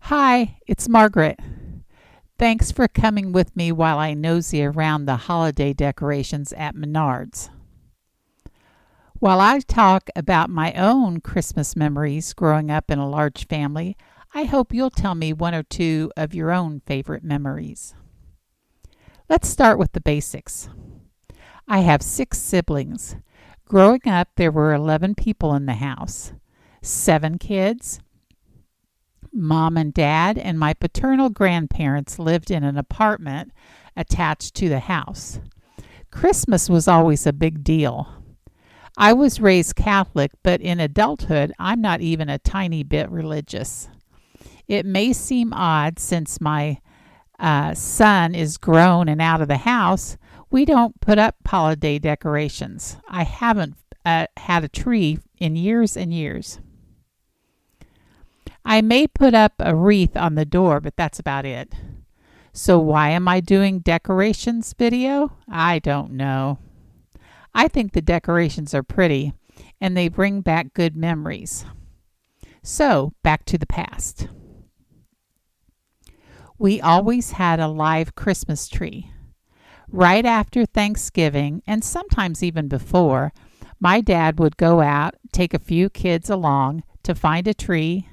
Hi, it's Margaret. Thanks for coming with me while I nosy around the holiday decorations at Menards. While I talk about my own Christmas memories growing up in a large family, I hope you'll tell me one or two of your own favorite memories. Let's start with the basics. I have 6 siblings. Growing up, there were 11 people in the house, 7 kids. Mom and dad and my paternal grandparents lived in an apartment attached to the house. Christmas was always a big deal. I was raised Catholic, but in adulthood, I'm not even a tiny bit religious. It may seem odd since my son is grown and out of the house, we don't put up holiday decorations. I haven't had a tree in years and years. I may put up a wreath on the door, but that's about it. So why am I doing decorations video? I don't know. I think the decorations are pretty and they bring back good memories. So back to the past. We always had a live Christmas tree. Right after Thanksgiving, and sometimes even before, my dad would go out, take a few kids along to find a tree,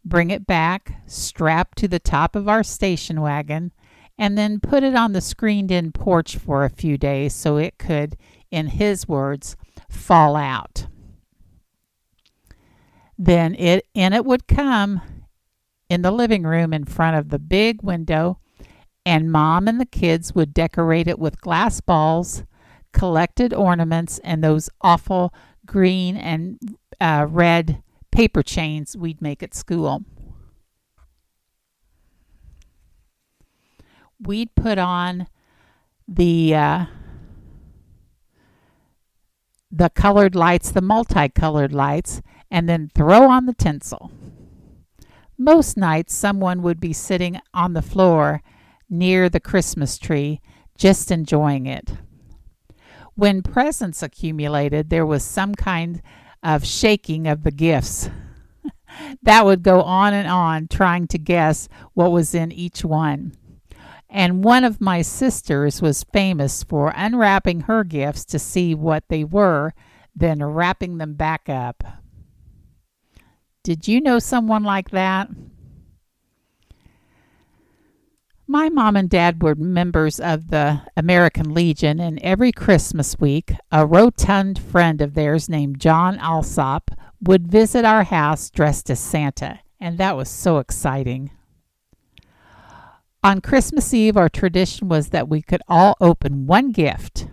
bring it back, strap to the top of our station wagon, and then put it on the screened-in porch for a few days so it could, in his words, fall out. Then it would come in the living room in front of the big window, and Mom and the kids would decorate it with glass balls, collected ornaments, and those awful green and red paper chains we'd make at school. We'd put on the colored lights, the multicolored lights, and then throw on the tinsel. Most nights, someone would be sitting on the floor near the Christmas tree, just enjoying it. When presents accumulated, there was some kind of shaking of the gifts. That would go on and on, trying to guess what was in each one. And one of my sisters was famous for unwrapping her gifts to see what they were, then wrapping them back up. Did you know someone like that? My mom and dad were members of the American Legion, and every Christmas week, a rotund friend of theirs named John Alsop would visit our house dressed as Santa, and that was so exciting. On Christmas Eve, our tradition was that we could all open one gift,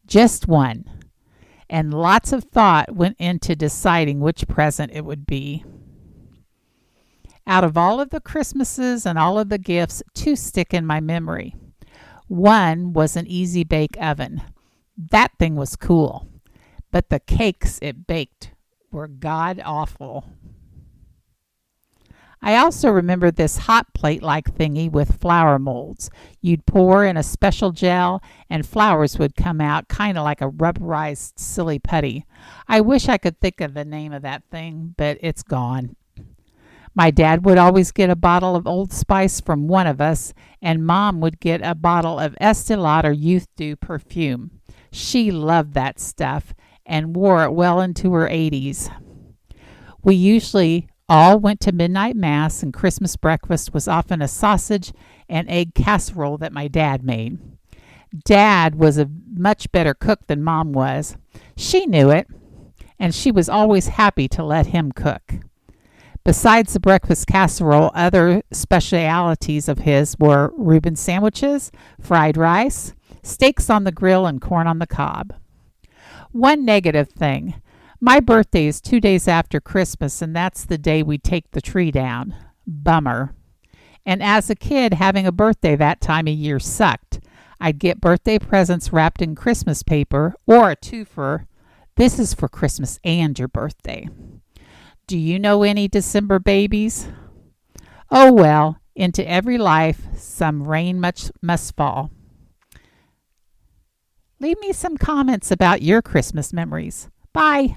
just one, and lots of thought went into deciding which present it would be. Out of all of the Christmases and all of the gifts, 2 stick in my memory. One was an easy bake oven. That thing was cool, but the cakes it baked were god awful. I also remember this hot plate-like thingy with flour molds. You'd pour in a special gel and flowers would come out kind of like a rubberized silly putty. I wish I could think of the name of that thing, but it's gone. My dad would always get a bottle of Old Spice from one of us, and Mom would get a bottle of Estee Lauder Youth Dew perfume. She loved that stuff and wore it well into her 80s. We usually all went to midnight mass, and Christmas breakfast was often a sausage and egg casserole that my dad made. Dad was a much better cook than Mom was. She knew it, and she was always happy to let him cook. Besides the breakfast casserole, other specialities of his were Reuben sandwiches, fried rice, steaks on the grill, and corn on the cob. One negative thing. My birthday is 2 days after Christmas, and that's the day we take the tree down. Bummer. And as a kid, having a birthday that time of year sucked. I'd get birthday presents wrapped in Christmas paper or a twofer. This is for Christmas and your birthday. Do you know any December babies? Oh well, into every life, some rain must fall. Leave me some comments about your Christmas memories. Bye.